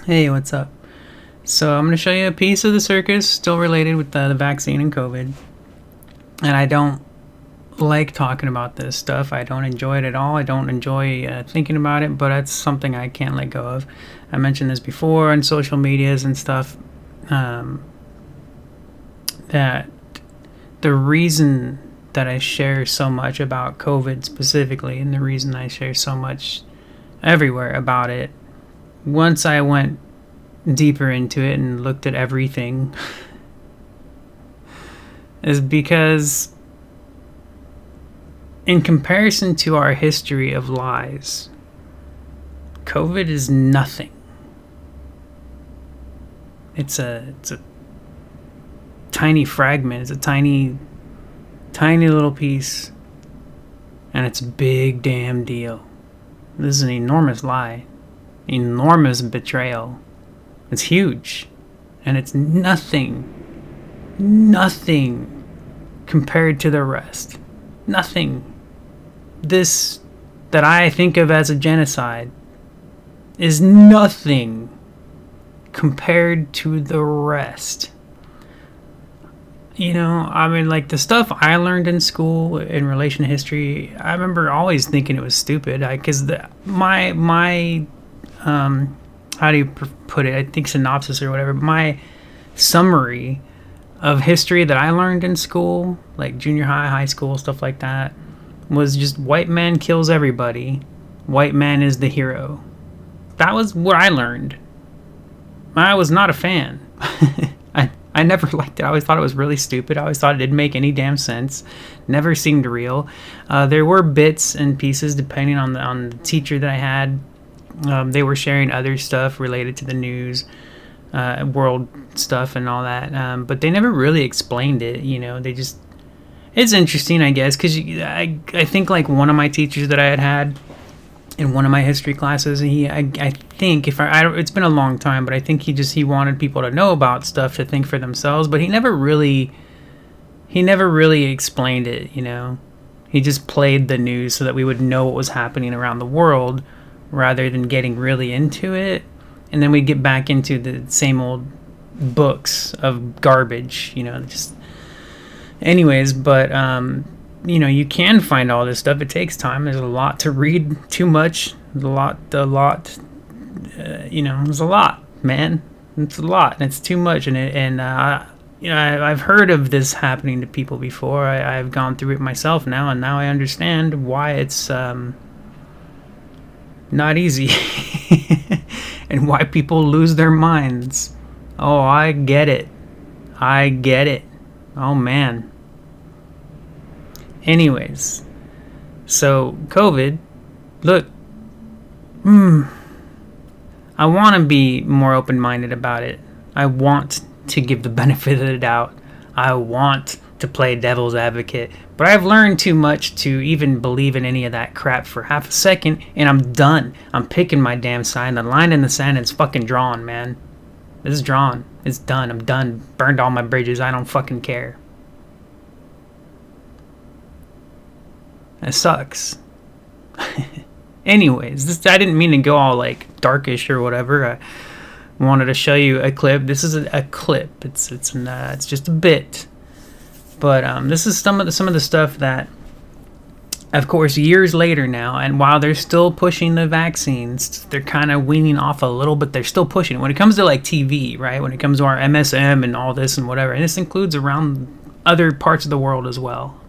Hey, what's up? So I'm going to show you a piece of the circus still related with the vaccine and COVID. And I don't like talking about this stuff. I don't enjoy it at all. I don't enjoy thinking about it, but that's something I can't let go of. I mentioned this before on social medias and stuff, that the reason that I share so much about COVID specifically, and the reason I share so much everywhere about it, once I went deeper into it and looked at everything, is because in comparison to our history of lies, COVID is nothing. It's a tiny fragment. It's a tiny little piece, and it's a big damn deal. This is an enormous lie, enormous betrayal. It's huge, and it's nothing compared to the rest. Nothing. This that I think of as a genocide is nothing compared to the rest. You know, I mean, like the stuff I learned in school in relation to history, I remember always thinking it was stupid. Because my how do you put it? I think synopsis or whatever. My summary of history that I learned in school, like junior high, high school, stuff like that, was just white man kills everybody. White man is the hero. That was what I learned. I was not a fan. I never liked it. I always thought it was really stupid. I always thought it didn't make any damn sense. Never seemed real. There were bits and pieces depending on the teacher that I had. They were sharing other stuff related to the news, world stuff and all that. But they never really explained it. You know, they just... It's interesting, I guess, because I think like one of my teachers that I had in one of my history classes, I think it's been a long time, but I think he wanted people to know about stuff to think for themselves, but he never really explained it, you know. He just played the news so that we would know what was happening around the world rather than getting really into it, and then we'd get back into the same old books of garbage, you know, just anyways. But you know, you can find all this stuff. It takes time. There's a lot to read. Too much. There's a lot. You know, there's a lot, man. It's a lot. It's too much. You know, I've heard of this happening to people before. I've gone through it myself now, and now I understand why it's not easy, and why people lose their minds. Oh, I get it. Oh man. Anyways, so COVID, look, I want to be more open-minded about it. I want to give the benefit of the doubt. I want to play devil's advocate, but I've learned too much to even believe in any of that crap for half a second, and I'm done. I'm picking my damn sign. The line in the sand is fucking drawn, man. It's drawn. It's done. I'm done. Burned all my bridges. I don't fucking care. It sucks. Anyways, I didn't mean to go all like darkish or whatever. I wanted to show you a clip. This is a clip. It's just a bit. But this is some of the stuff that, of course, years later now, and while they're still pushing the vaccines, they're kind of weaning off a little, but they're still pushing. When it comes to like TV, right? When it comes to our MSM and all this and whatever, and this includes around other parts of the world as well.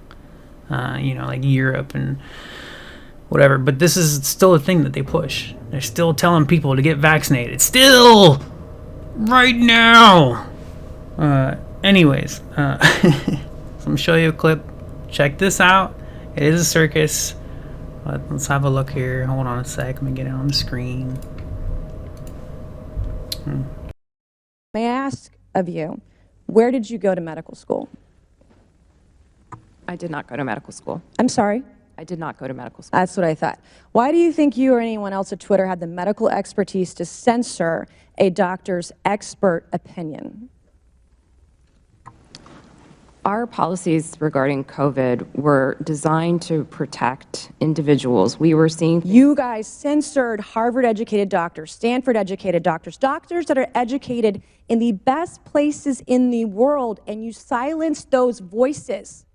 You know, like Europe and whatever. But this is still a thing that they push. They're still telling people to get vaccinated. Still! Right now! Anyways. So I'm going to show you a clip. Check this out. It is a circus. Let's have a look here. Hold on a sec. Let me get it on the screen. May I ask of you, where did you go to medical school? I did not go to medical school. I'm sorry? I did not go to medical school. That's what I thought. Why do you think you or anyone else at Twitter had the medical expertise to censor a doctor's expert opinion? Our policies regarding COVID were designed to protect individuals. We were seeing You guys censored Harvard-educated doctors, Stanford-educated doctors, doctors that are educated in the best places in the world, and you silenced those voices.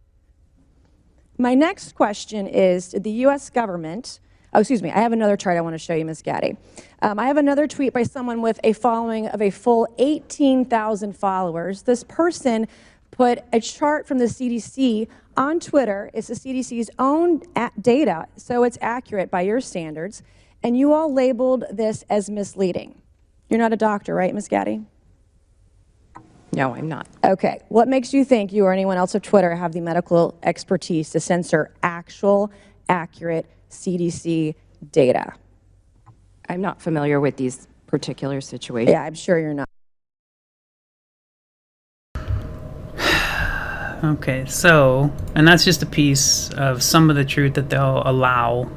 My next question is, did the U.S. government, oh, excuse me, I have another chart I want to show you, Ms. Gaddy. I have another tweet by someone with a following of a full 18,000 followers. This person put a chart from the CDC on Twitter. It's the CDC's own data, so it's accurate by your standards, and you all labeled this as misleading. You're not a doctor, right, Ms. Gaddy? No, I'm not. Okay. What makes you think you or anyone else at Twitter have the medical expertise to censor actual, accurate CDC data? I'm not familiar with these particular situations. Yeah, I'm sure you're not. Okay, so, and that's just a piece of some of the truth that they'll allow.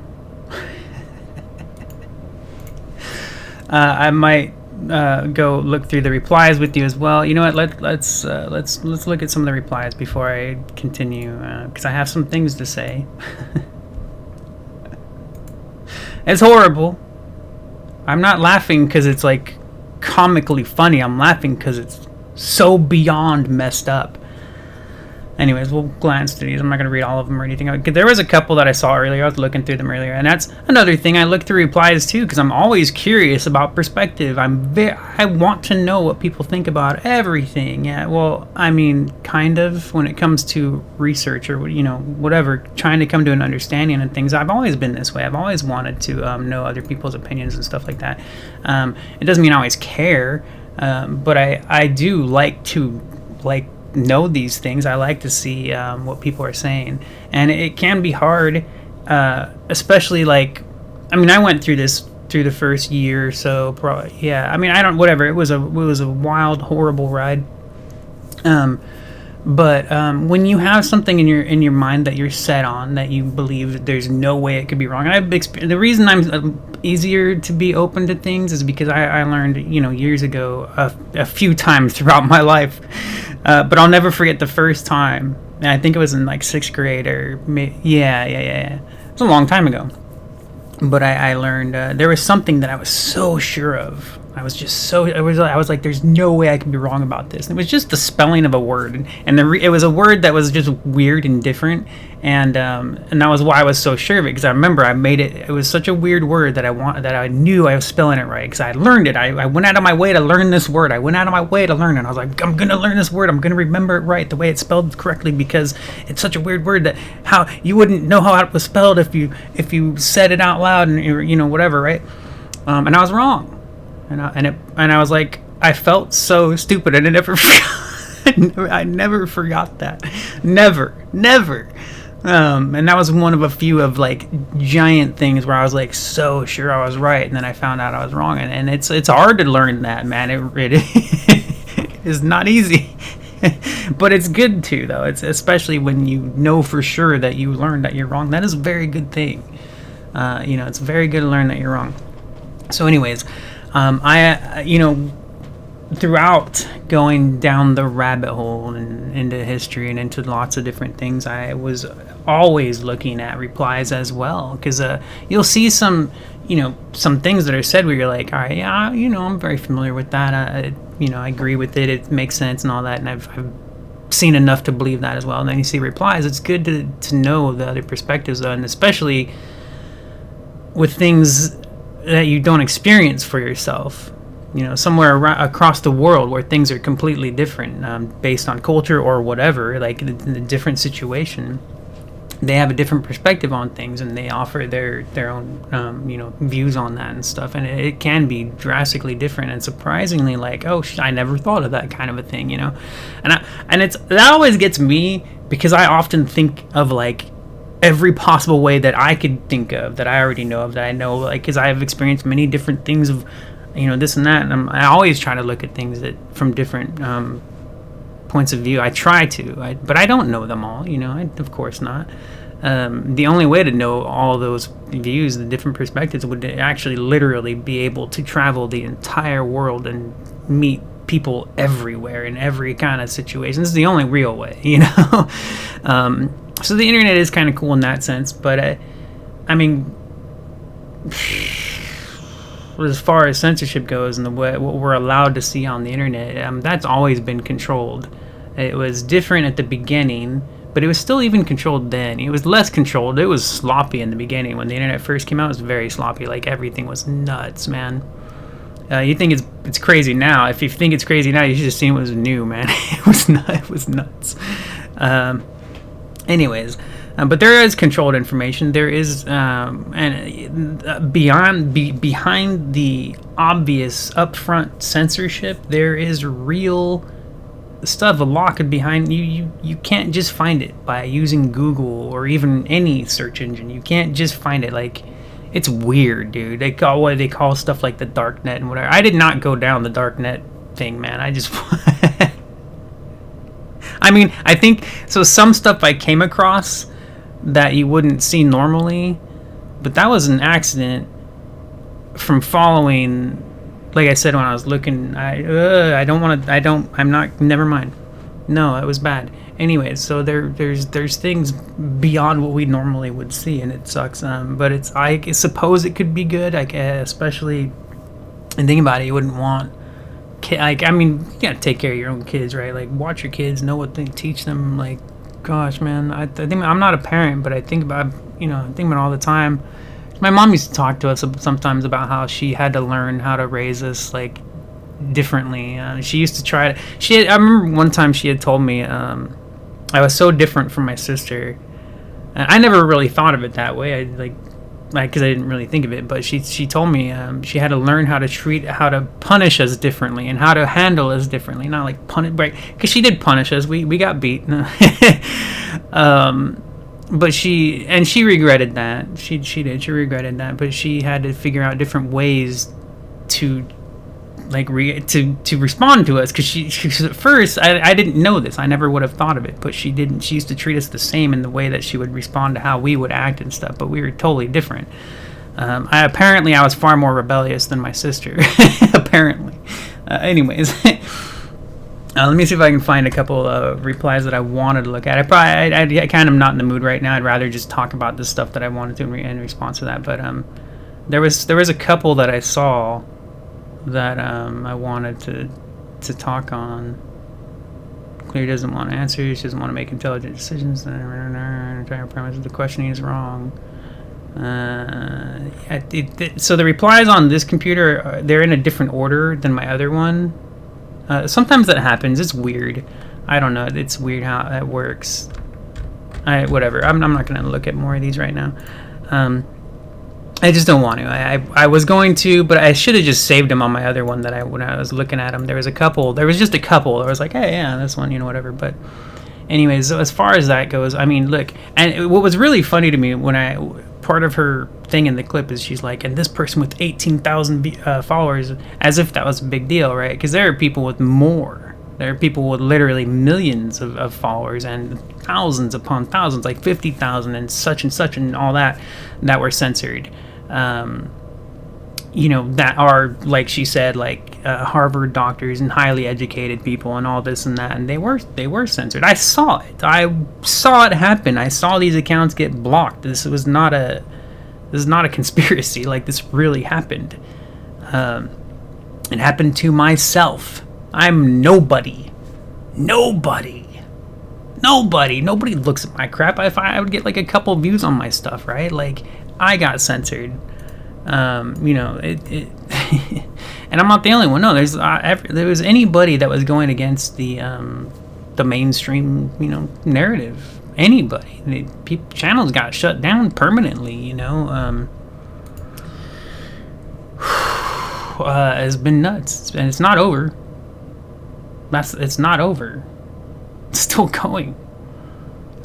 I might go look through the replies with you as well. You know what? Let's look at some of the replies before I continue, because I have some things to say. It's horrible. I'm not laughing because it's like comically funny. I'm laughing because it's so beyond messed up. Anyways, we'll glance through these. I'm not going to read all of them or anything. There was a couple that I saw earlier. I was looking through them earlier. And that's another thing. I look through replies too because I'm always curious about perspective. I want to know what people think about everything. Yeah, well, I mean, kind of when it comes to research or, you know, whatever, trying to come to an understanding and things. I've always been this way. I've always wanted to know other people's opinions and stuff like that. It doesn't mean I always care, but I do like to, know these things. I like to see what people are saying, and it can be hard, especially I went through this through the first year or so. Probably, yeah. I mean, whatever. It was a wild, horrible ride. But when you have something in your mind that you're set on, that you believe that there's no way it could be wrong, and the reason I'm easier to be open to things is because I learned, years ago, a few times throughout my life, but I'll never forget the first time, and I think it was in sixth grade or yeah. It was a long time ago, but I learned there was something that I was so sure of. I was like, there's no way I could be wrong about this. And it was just the spelling of a word, and it was a word that was just weird and different, and that was why I was so sure of it, because I remember I made it. It was such a weird word that I knew I was spelling it right, because I learned it. I went out of my way to learn this word. I went out of my way to learn it. I was like, I'm gonna learn this word. I'm gonna remember it right, the way it's spelled correctly, because it's such a weird word that how you wouldn't know how it was spelled if you said it out loud and whatever, right? And I was wrong. And I was like, I felt so stupid, and I never forgot that, never. And that was one of a few of giant things where I was so sure I was right, and then I found out I was wrong, and it's hard to learn that, man. It is not easy, but it's good too, though. It's especially when you know for sure that you learned that you're wrong. That is a very good thing. It's very good to learn that you're wrong. So, anyways. Throughout going down the rabbit hole and into history and into lots of different things, I was always looking at replies as well, because you'll see some things that are said where you're like, all right, yeah, I'm very familiar with that. I agree with it. It makes sense and all that, and I've seen enough to believe that as well. And then you see replies. It's good to know the other perspectives, though, and especially with things that you don't experience for yourself, somewhere across the world where things are completely different, based on culture or whatever, the different situation. They have a different perspective on things, and they offer their own views on that and stuff, and it can be drastically different and surprisingly I never thought of that kind of a thing, and that always gets me, because I often think of every possible way that I could think of, that I already know of, that I know, because I have experienced many different things of, this and that, and I always try to look at things from different points of view. I try to, but I don't know them all, of course not. The only way to know all those views, the different perspectives, would actually literally be able to travel the entire world and meet people everywhere in every kind of situation. This is the only real way, you know. So the internet is kind of cool in that sense, but I mean, as far as censorship goes and what we're allowed to see on the internet, that's always been controlled. It was different at the beginning, but it was still even controlled then. It was less controlled. It was sloppy in the beginning. When the internet first came out, it was very sloppy. Like, everything was nuts, man. You think it's crazy now. If you think it's crazy now, you should have seen it was new, man. It was nuts. Anyways, but there is controlled information. There is, and behind the obvious upfront censorship, there is real stuff locked behind you. You can't just find it by using Google or even any search engine. You can't just find it. Like, it's weird, dude. They call stuff like the dark net and whatever. I did not go down the dark net thing, man. I just I mean, I think so. Some stuff I came across that you wouldn't see normally, but that was an accident from following. Like I said, when I was looking, I'm not. Never mind. No, it was bad. Anyways, so there's things beyond what we normally would see, and it sucks. But I suppose it could be good. Especially, and think about it, you wouldn't want. I mean, you gotta take care of your own kids, right? Like, watch your kids, know what they teach them. Like, gosh, man, I think I'm not a parent, but I think about it all the time. My mom used to talk to us sometimes about how she had to learn how to raise us like differently. She used to try to. I remember one time she had told me I was so different from my sister. And I never really thought of it that way. Because I didn't really think of it, but she told me she had to learn how to punish us differently and how to handle us differently. Not like punish, right? Because she did punish us. We got beat. But she regretted that. She did. She regretted that. But she had to figure out different ways to to respond to us, because at first I didn't know this. I never would have thought of it, but she didn't. She used to treat us the same in the way that she would respond to how we would act and stuff, but we were totally different. I was far more rebellious than my sister. Apparently. Anyways, let me see if I can find a couple of replies that I wanted to look at. I kind of not in the mood right now. I'd rather just talk about the stuff that I wanted to in response to that. But there was a couple that I saw that I wanted to talk on. Clear doesn't want to answer. She doesn't want to make intelligent decisions. The entire premise of the questioning is wrong. So the replies on this computer, they're in a different order than my other one. Sometimes that happens. It's weird. I don't know. It's weird how that works. Whatever. I'm not going to look at more of these right now. I just don't want to. I was going to, but I should have just saved them on my other one when I was looking at them. There was just a couple. I was like, hey, yeah, this one, whatever. But anyways, so as far as that goes, I mean, look, and what was really funny to me part of her thing in the clip is she's like, and this person with 18,000 followers, as if that was a big deal, right? Because there are people with more. There are people with literally millions of followers and thousands upon thousands, like 50,000 and such and all that were censored. That are, like she said, like Harvard doctors and highly educated people and all this and that, and they were censored. I saw it happen. I saw these accounts get blocked. This is not a conspiracy. Like, this really happened. It happened to myself. I'm nobody. Nobody looks at my crap. If I would get like a couple views on my stuff, right? Like, I got censored. And I'm not the only one. No, there was anybody that was going against the mainstream, narrative. Anybody. Channels got shut down permanently. It's been nuts, and it's not over. It's not over. It's still going.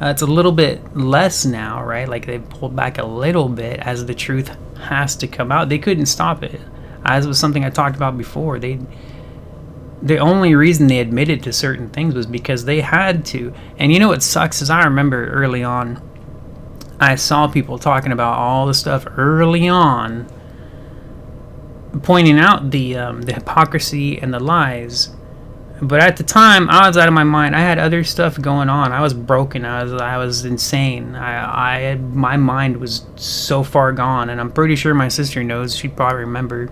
It's a little bit less now, right? Like, they've pulled back a little bit as the truth has to come out. They couldn't stop it. As was something I talked about before. The only reason they admitted to certain things was because they had to. And what sucks is I remember early on, I saw people talking about all the stuff early on, pointing out the hypocrisy and the lies. But at the time, I was out of my mind. I had other stuff going on. I was broken. I was insane. My mind was so far gone, and I'm pretty sure my sister knows. She'd probably remember.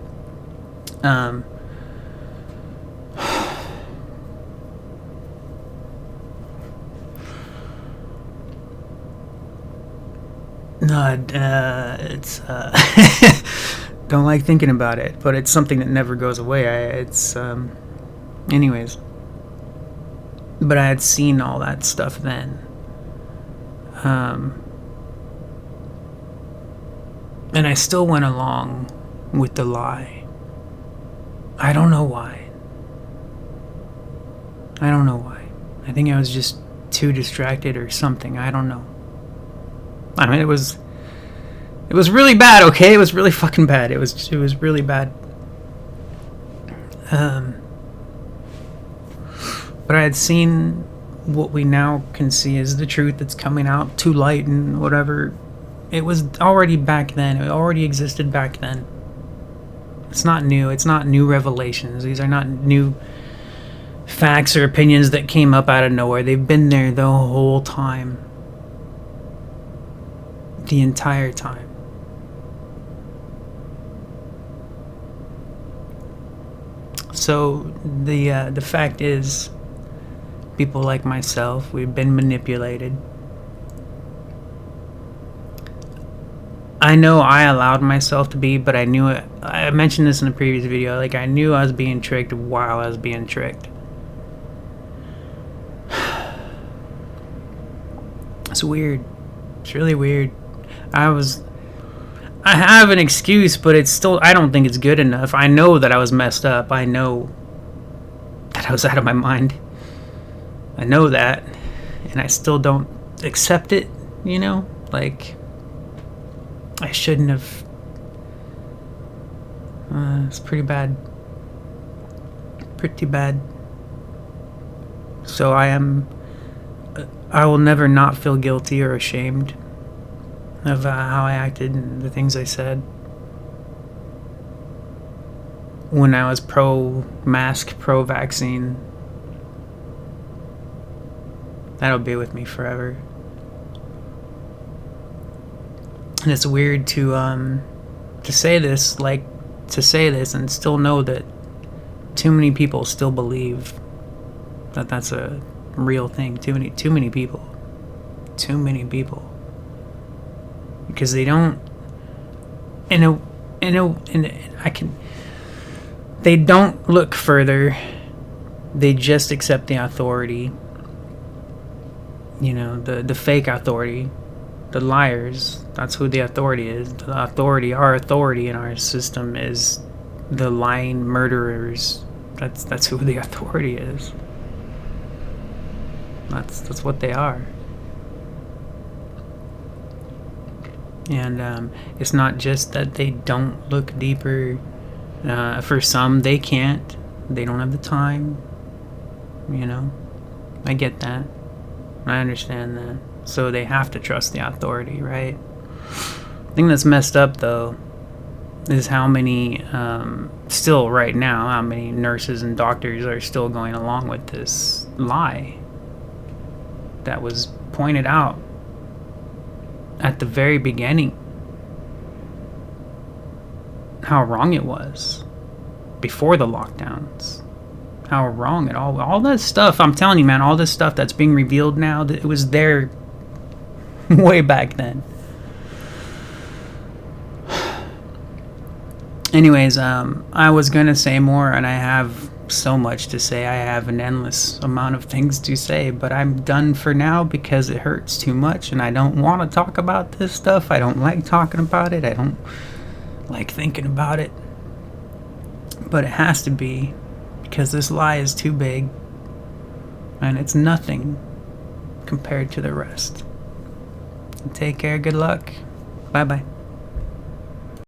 No, it's don't like thinking about it, but it's something that never goes away. Anyways. But I had seen all that stuff then. And I still went along with the lie. I don't know why. I think I was just too distracted or something. I don't know. I mean, it was really bad, okay? It was really fucking bad. It was really bad. But I had seen what we now can see as the truth that's coming out to light and whatever. It was already back then. It already existed back then. It's not new. It's not new revelations. These are not new facts or opinions that came up out of nowhere. They've been there the whole time. The entire time. So the fact is, people like myself, we've been manipulated. I know I allowed myself to be, but I knew it. I mentioned this in a previous video. Like, I knew I was being tricked while I was being tricked. It's weird. It's really weird. I have an excuse, but it's still, I don't think it's good enough. I know that I was messed up. I know that I was out of my mind. I know that, and I still don't accept it, you know? Like, I shouldn't have. It's pretty bad. Pretty bad. So I will never not feel guilty or ashamed of how I acted and the things I said when I was pro-mask, pro-vaccine. That'll be with me forever. And it's weird to say this and still know that too many people still believe that that's a real thing. Too many people. Because they don't, they don't look further. They just accept the authority. You know, the fake authority, the liars. That's who the authority is. The authority, our authority in our system is the lying murderers. That's who the authority is. That's what they are. And it's not just that they don't look deeper. For some, they can't. They don't have the time. You know, I get that. I understand that. So they have to trust the authority, right? The thing that's messed up, though, is how many, still right now, how many nurses and doctors are still going along with this lie that was pointed out at the very beginning. How wrong it was before the lockdowns. How wrong it all that stuff, I'm telling you, man, all this stuff that's being revealed now, it was there way back then. Anyways, I was gonna say more, and I have so much to say. I have an endless amount of things to say, but I'm done for now because it hurts too much, and I don't want to talk about this stuff. I don't like talking about it. I don't like thinking about it. But it has to be, because this lie is too big, and it's nothing compared to the rest. Take care. Good luck. Bye-bye.